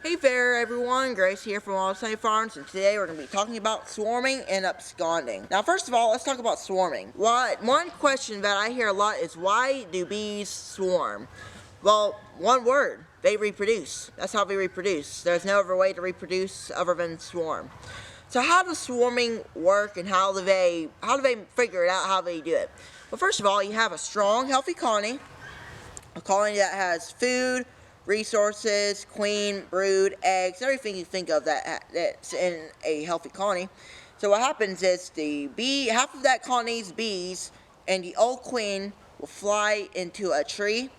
Hey there everyone, Grace here from All Sunny Farms, and today we're going to be talking about swarming and absconding. Now first of all, let's talk about swarming. One question that I hear a lot is, why do bees swarm? Well, one word, they reproduce. That's how they reproduce. There's no other way to reproduce other than swarm. So how does swarming work, and how do they figure it out, how they do it? Well, first of all, you have a strong, healthy colony, a colony that has food, resources, queen, brood, eggs, everything you think of that's in a healthy colony. So what happens is half of that colony's bees and the old queen will fly into a tree,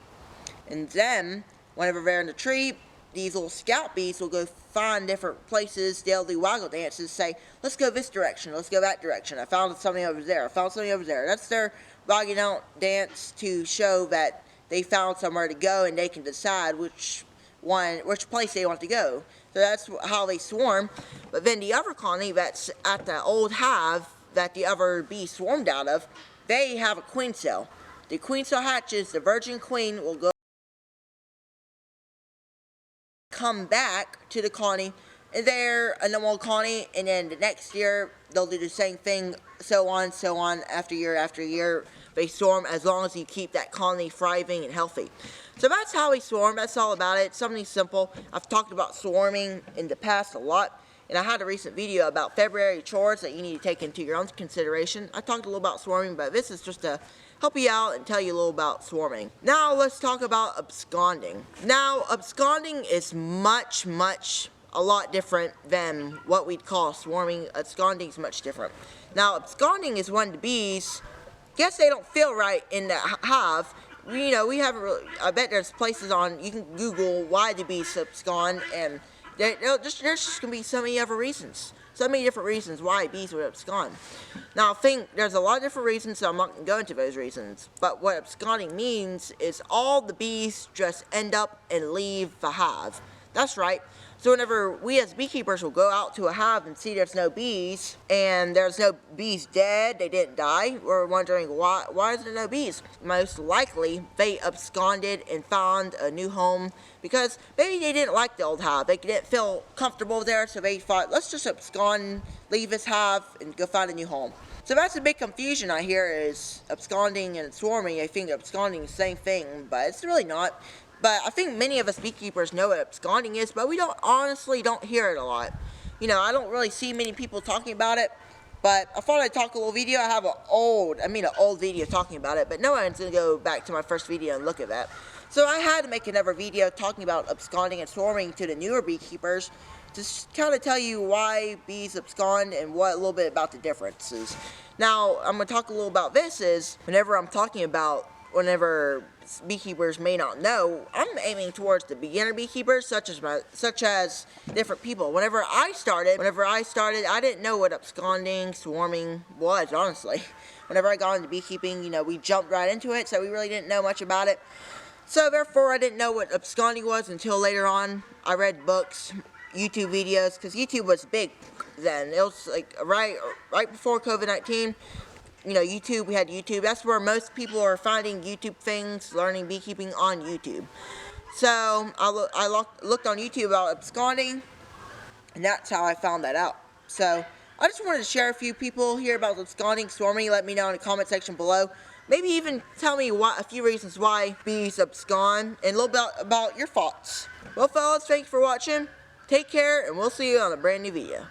and then whenever they're in the tree, these little scout bees will go find different places. They'll do waggle dances, say, let's go this direction, let's go that direction. I found something over there, I found something over there. That's their wagging out dance to show that they found somewhere to go, and they can decide which place they want to go. So that's how they swarm. But then the other colony that's at the old hive that the other bees swarmed out of, they have a queen cell. The queen cell hatches, the virgin queen will come back to the colony, and they're a normal colony, and then the next year they'll do the same thing, so on, after year. They swarm as long as you keep that colony thriving and healthy. So that's how we swarm. That's all about it. Something simple. I've talked about swarming in the past a lot, and I had a recent video about February chores that you need to take into your own consideration. I talked a little about swarming, but this is just to help you out and tell you a little about swarming. Now let's talk about absconding. Now absconding is a lot different than what we'd call swarming. Absconding is much different. Now absconding is when the bees, guess they don't feel right in the hive. We haven't really, I bet there's places you can Google why the bees abscond, and there's just going to be so many other reasons. So many different reasons why bees would abscond. Now I think there's a lot of different reasons, so I'm not going to go into those reasons. But what absconding means is all the bees just end up and leave the hive. That's right. So whenever we as beekeepers will go out to a hive and see there's no bees, and there's no bees dead, they didn't die, we're wondering why is there no bees? Most likely they absconded and found a new home, because maybe they didn't like the old hive. They didn't feel comfortable there, so they thought, let's just abscond, leave this hive, and go find a new home. So that's a big confusion I hear, is absconding and swarming. I think absconding is the same thing, but it's really not. But I think many of us beekeepers know what absconding is, but we honestly don't hear it a lot. I don't really see many people talking about it, but I thought I'd talk a little video. I have an old video talking about it, but no one's going to go back to my first video and look at that. So I had to make another video talking about absconding and swarming to the newer beekeepers, to kind of tell you why bees abscond and a little bit about the differences. Now, I'm going to talk a little about this is, whenever beekeepers may not know, I'm aiming towards the beginner beekeepers, such as different people. Whenever I started, I didn't know what absconding, swarming was, honestly. Whenever I got into beekeeping, we jumped right into it, so we really didn't know much about it. So therefore, I didn't know what absconding was until later on. I read books, YouTube videos, because YouTube was big then. It was like right before COVID-19. YouTube, we had YouTube. That's where most people are finding YouTube things, learning beekeeping on YouTube. So I looked on YouTube about absconding, and that's how I found that out. So I just wanted to share a few people here about absconding, swarming. Let me know in the comment section below. Maybe even tell me a few reasons why bees abscond, and a little bit about your thoughts. Well, fellas, thanks for watching. Take care, and we'll see you on a brand new video.